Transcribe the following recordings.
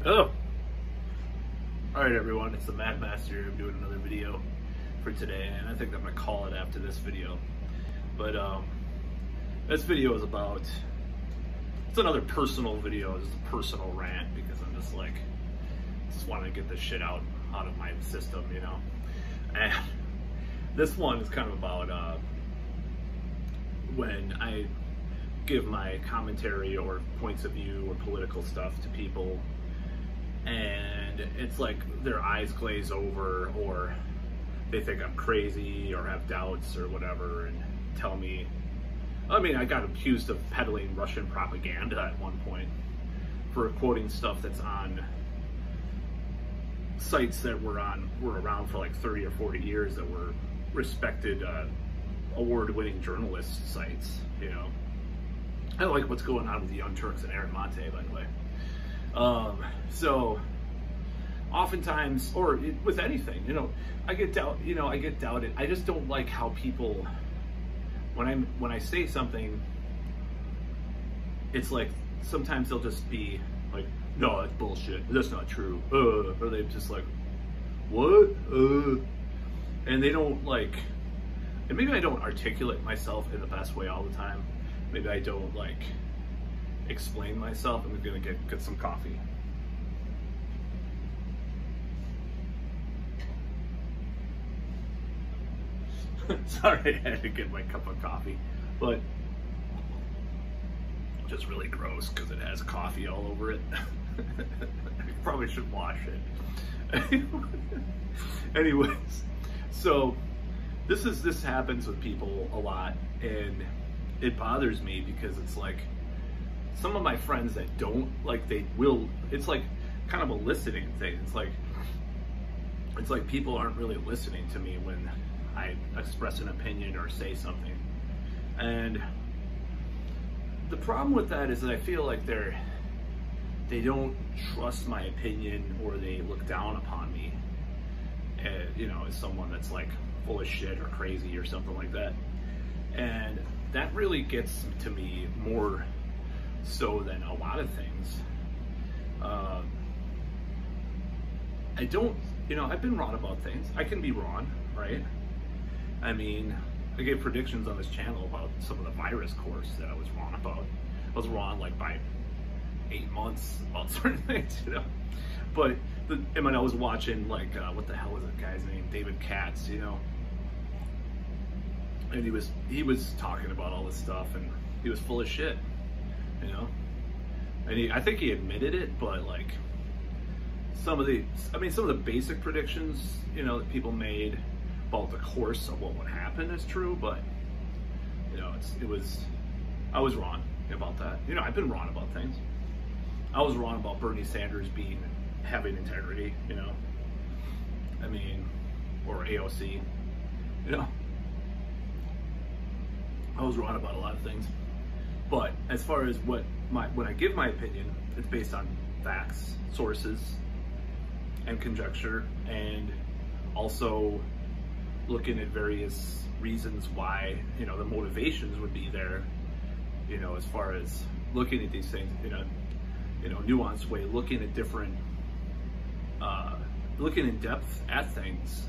Oh, all right, everyone. It's the Mad Master. I'm doing another video for today, and I think I'm gonna call it after this video. But this video is about. It's another personal video. It's a personal rant because I'm just wanting to get this shit out of my system, you know. And this one is kind of about when I give my commentary or points of view or political stuff to people, and it's like their eyes glaze over, or they think I'm crazy or have doubts or whatever, and tell me. I mean, I got accused of peddling Russian propaganda at one point for quoting stuff that's on sites that were around for like 30 or 40 years, that were respected award-winning journalist sites, you know. I don't like what's going on with the Young Turks and Aaron Monte, by the way. So oftentimes, or with anything, you know, I get doubted. I just don't like how people, when I say something, it's like sometimes they'll just be like, no, that's bullshit, that's not true, or they just like, what, and they don't like, and maybe I don't articulate myself in the best way all the time. Maybe I don't like explain myself. I'm gonna get some coffee. Sorry, I had to get my cup of coffee, but just really gross because it has coffee all over it. I probably should wash it. Anyways, so this happens with people a lot, and it bothers me because it's like some of my friends that don't, like, they will, it's like kind of a listening thing. It's like people aren't really listening to me when I express an opinion or say something. And the problem with that is that I feel like they don't trust my opinion, or they look down upon me, you know, as someone that's like full of shit or crazy or something like that. And that really gets to me more so than a lot of things. I don't, you know, I've been wrong about things. I can be wrong, right? I mean, I gave predictions on this channel about some of the virus course that I was wrong about. I was wrong like by 8 months about certain things, you know. But and when I was watching, like, what the hell was that guy's name? David Katz, you know. And he was talking about all this stuff, and he was full of shit, you know. And I think he admitted it, but like some of the basic predictions, you know, that people made about the course of what would happen is true, but you know, I was wrong about that. You know, I've been wrong about things. I was wrong about Bernie Sanders having integrity, you know. I mean, or AOC, you know. I was wrong about a lot of things, but as far as when I give my opinion, it's based on facts, sources, and conjecture, and also looking at various reasons why, you know, the motivations would be there, you know, as far as looking at these things in a, you know, nuanced way, looking at different, looking in depth at things,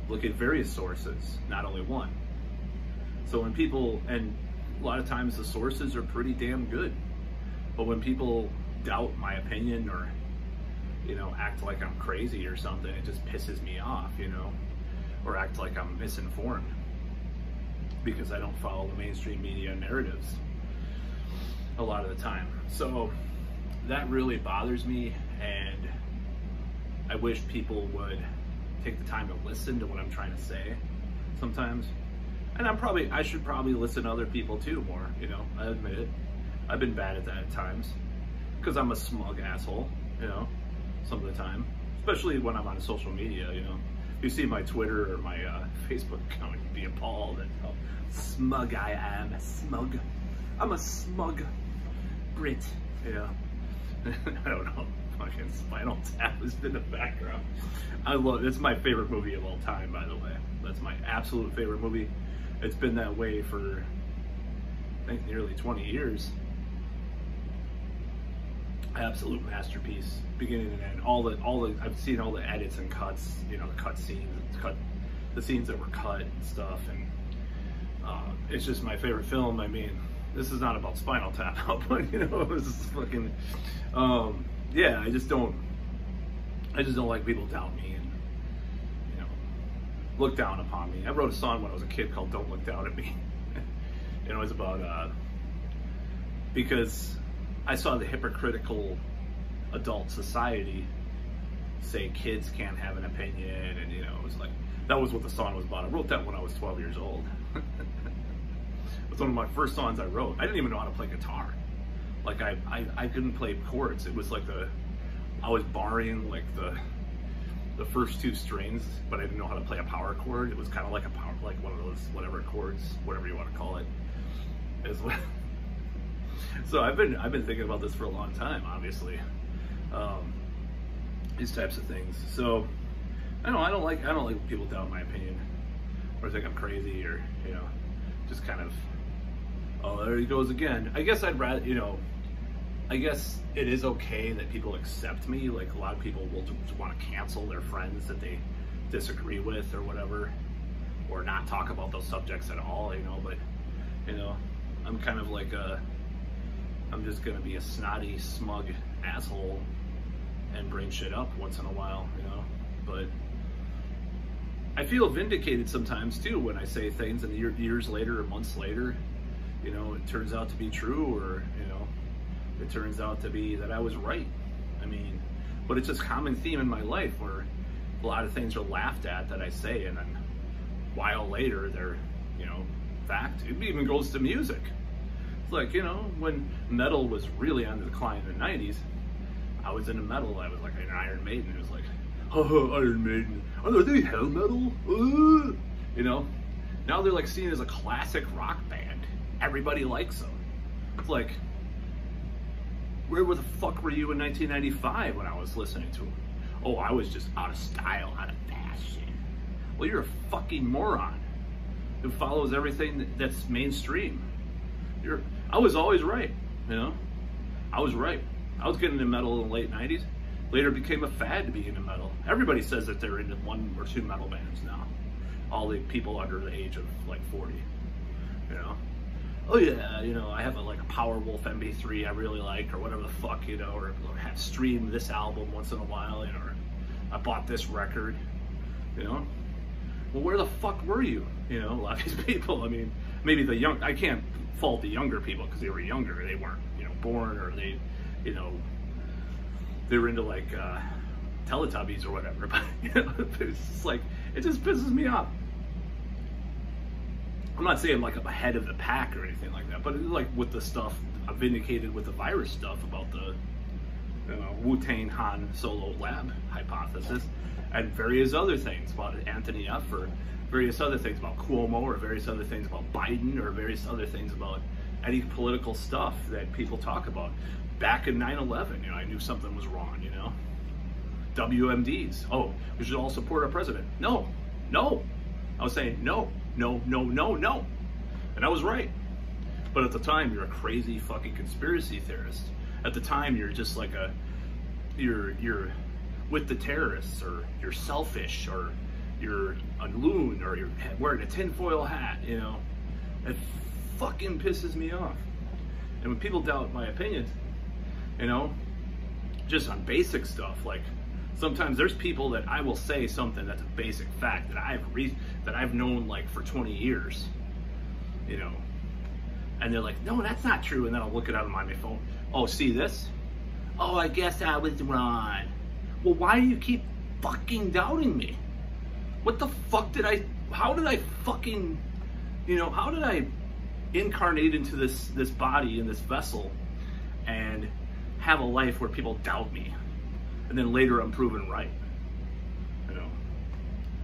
look at various sources, not only one. So when people, and a lot of times the sources are pretty damn good, but when people doubt my opinion, or, you know, act like I'm crazy or something, it just pisses me off, you know, or act like I'm misinformed because I don't follow the mainstream media narratives a lot of the time. So that really bothers me, and I wish people would take the time to listen to what I'm trying to say sometimes. And I should probably listen to other people too more, you know, I admit it. I've been bad at that at times, because I'm a smug asshole, you know, some of the time, especially when I'm on social media, you know. If you see my Twitter or my Facebook account, you'd be appalled at how smug I am. Smug. I'm a smug Brit, you know. I don't know, fucking Spinal Tap is in the background. It's my favorite movie of all time, by the way. That's my absolute favorite movie. It's been that way for, I think, nearly 20 years. I absolute masterpiece, beginning and end. All the I've seen all the edits and cuts, you know, the cut scenes, the scenes that were cut and stuff, and it's just my favorite film. I mean, this is not about Spinal Tap, but you know, this is fucking, yeah. I just don't like people doubt me and, you know, look down upon me. I wrote a song when I was a kid called "Don't Look Down at Me," and it was about because I saw the hypocritical adult society say kids can't have an opinion, and you know, it was like, that was what the song was about. I wrote that when I was 12 years old. It was one of my first songs I wrote. I didn't even know how to play guitar. Like I couldn't play chords. It was like I was borrowing like the first two strings, but I didn't know how to play a power chord. It was kind of like like one of those whatever chords, whatever you want to call it. As well. So I've been thinking about this for a long time, obviously. These types of things. So I don't like when people doubt my opinion or think I'm crazy, or, you know, just kind of, oh, there he goes again. I guess I'd rather, you know, I guess it is okay that people accept me. Like, a lot of people will just want to cancel their friends that they disagree with or whatever, or not talk about those subjects at all, you know, but, you know, I'm kind of like I'm just gonna be a snotty, smug asshole and bring shit up once in a while, you know, but I feel vindicated sometimes too when I say things and years later or months later, you know, it turns out to be true, or, you know, it turns out to be that I was right. I mean, but it's just a common theme in my life where a lot of things are laughed at that I say, and then a while later they're, you know, fact. It even goes to music. It's like, you know, when metal was really on the decline in the 90s, I was into metal. I was like an Iron Maiden. It was like, oh, Iron Maiden, are they hell metal? You know, now they're like seen as a classic rock band. Everybody likes them. It's like, where the fuck were you in 1995 when I was listening to them? Oh, I was just out of style, out of fashion. Well, you're a fucking moron who follows everything that's mainstream. I was always right, you know? I was right. I was getting into metal in the late 90s. Later it became a fad to be into metal. Everybody says that they're into 1 or 2 metal bands now. All the people under the age of like 40, you know? Oh yeah, you know, I have like a Powerwolf MP3 I really like, or whatever the fuck, you know, or have streamed this album once in a while, you know, or I bought this record, you know? Well, where the fuck were you? You know, a lot of these people, I mean, maybe I can't fault the younger people because they were younger. They weren't, you know, born, or they, you know, they were into like Teletubbies or whatever. But, you know, it's just like, it just pisses me off. I'm not saying like I'm ahead of the pack or anything like that, but it's like with the stuff, I'm vindicated with the virus stuff about the Wu-Tang Han Solo lab hypothesis, and various other things about Anthony F, or various other things about Cuomo, or various other things about Biden, or various other things about any political stuff that people talk about. Back in 9/11, you know, I knew something was wrong, you know. WMDs, oh, we should all support our president. No, no. I was saying no, no, no, no, no. And I was right. But at the time, you're a crazy fucking conspiracy theorist. At the time, you're just like you're with the terrorists, or you're selfish, or you're a loon, or you're wearing a tinfoil hat, you know. It fucking pisses me off. And when people doubt my opinions, you know, just on basic stuff, like sometimes there's people that I will say something that's a basic fact that I've known like for 20 years, you know, and they're like, no, that's not true. And then I'll look it up on my phone. Oh, see this? Oh, I guess I was wrong. Well, why do you keep fucking doubting me? What the fuck how did I fucking, you know, how did I incarnate into this body, in this vessel, and have a life where people doubt me, and then later I'm proven right? You know,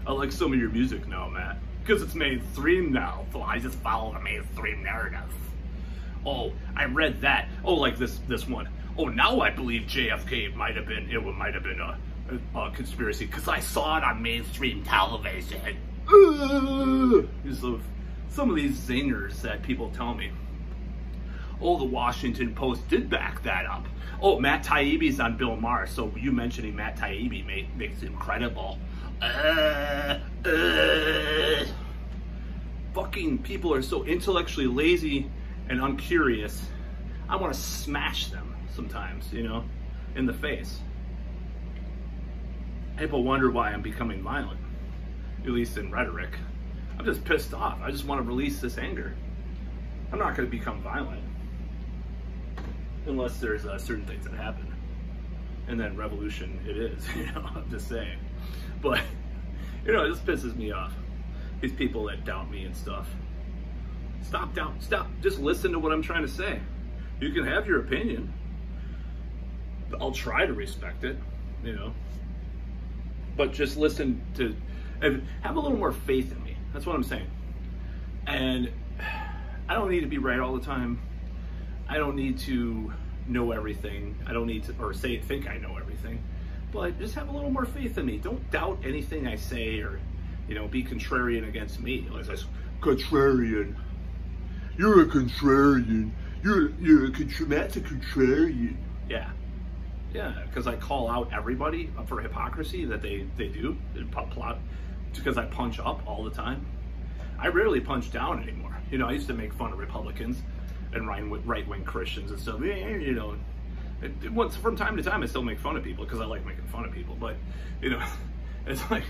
I like some of your music now, Matt, because it's mainstream now, so I just follow the mainstream narrative. Oh, I read that. Oh, like this one. Oh, now I believe JFK might have been a conspiracy because I saw it on mainstream television. Some of these zingers that people tell me, Oh, the Washington Post did back that up. Oh, Matt Taibbi's on Bill Maher, so you mentioning Matt Taibbi makes it incredible. Fucking people are so intellectually lazy and uncurious. I want to smash them sometimes, you know, in the face. People wonder why I'm becoming violent, at least in rhetoric. I'm just pissed off. I just want to release this anger. I'm not going to become violent unless there's certain things that happen. And then revolution it is, you know, I'm just saying. But, you know, it just pisses me off. These people that doubt me and stuff. Stop. Just listen to what I'm trying to say. You can have your opinion. I'll try to respect it, you know. But just listen to, and have a little more faith in me. That's what I'm saying. And I don't need to be right all the time. I don't need to know everything. I don't need to, or think I know everything. But just have a little more faith in me. Don't doubt anything I say, or, you know, be contrarian against me. Like, contrarian. You're a contrarian. Matt's a contrarian. Yeah, because I call out everybody for hypocrisy that they do. Because I punch up all the time. I rarely punch down anymore. You know, I used to make fun of Republicans and right-wing Christians and stuff. You know, from time to time I still make fun of people because I like making fun of people. But, you know, it's like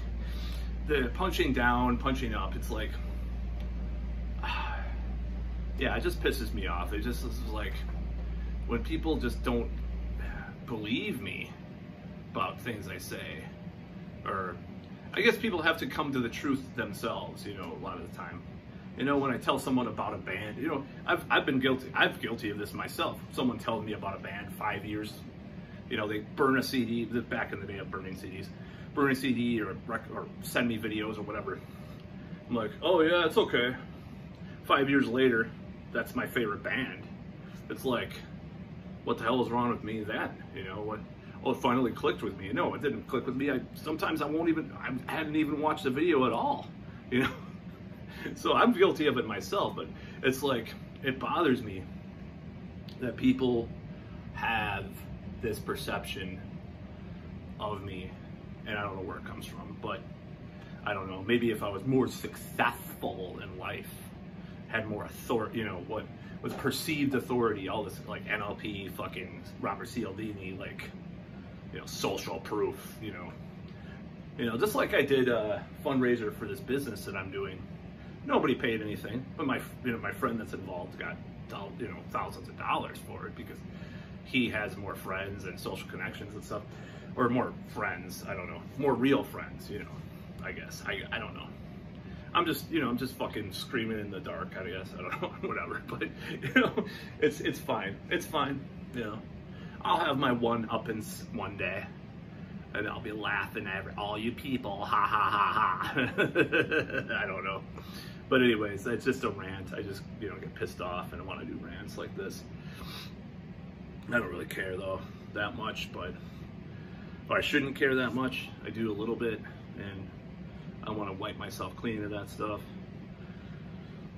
the punching down, punching up. It's like, yeah, it just pisses me off. It just is like when people just don't believe me about things I say, or I guess people have to come to the truth themselves, you know, a lot of the time. You know, when I tell someone about a band, you know, I'm guilty of this myself. Someone telling me about a band 5 years, you know, they burn a CD, back in the day of burning CDs, burn a CD or send me videos or whatever. I'm like, oh yeah, it's okay. 5 years later, that's my favorite band. It's like, what the hell is wrong with me then? You know, what? Oh, it finally clicked with me. No, it didn't click with me. Sometimes I hadn't even watched the video at all, you know? So I'm guilty of it myself, but it's like, it bothers me that people have this perception of me, and I don't know where it comes from, but I don't know. Maybe if I was more successful in life, had more authority, you know, what was perceived authority, all this, like NLP, fucking Robert Cialdini, like, you know, social proof, you know, just like I did a fundraiser for this business that I'm doing. Nobody paid anything, but my friend that's involved got, you know, thousands of dollars for it because he has more friends and social connections and stuff, or more friends, I don't know, more real friends, you know, I guess, I don't know. I'm just fucking screaming in the dark, I guess, I don't know, whatever, but, you know, it's fine, you know. I'll have my one-uppance one day, and I'll be laughing at all you people, ha ha ha ha. I don't know. But anyways, it's just a rant. I just, you know, get pissed off and I want to do rants like this. I don't really care though, that much, but, or I shouldn't care that much. I do a little bit, and I want to wipe myself clean of that stuff.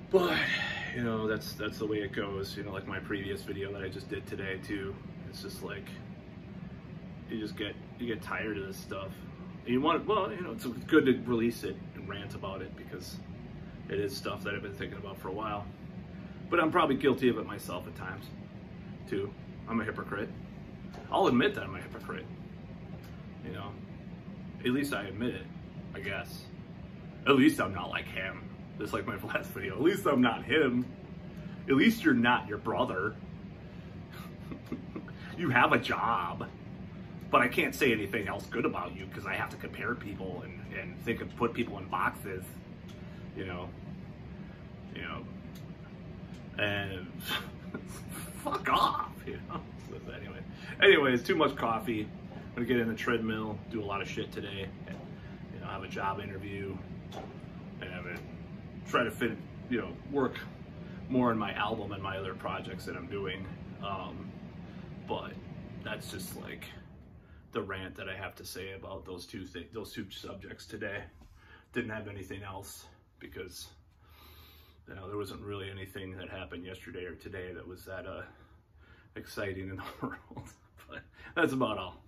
But, you know, that's the way it goes. You know, like my previous video that I just did today too. It's just like, you get tired of this stuff. And you want, well, you know, it's good to release it and rant about it because it is stuff that I've been thinking about for a while. But I'm probably guilty of it myself at times too. I'm a hypocrite. I'll admit that I'm a hypocrite. You know, at least I admit it, I guess. At least I'm not like him. Just like my last video. At least I'm not him. At least you're not your brother. You have a job. But I can't say anything else good about you because I have to compare people and put people in boxes, you know, and fuck off, you know. So anyways, too much coffee. I'm gonna get in the treadmill, do a lot of shit today, and, you know, have a job interview, and I'm gonna try to fit, you know, work more on my album and my other projects that I'm doing. But that's just like the rant that I have to say about those two subjects today. Didn't have anything else because you know, there wasn't really anything that happened yesterday or today that was that exciting in the world. But that's about all.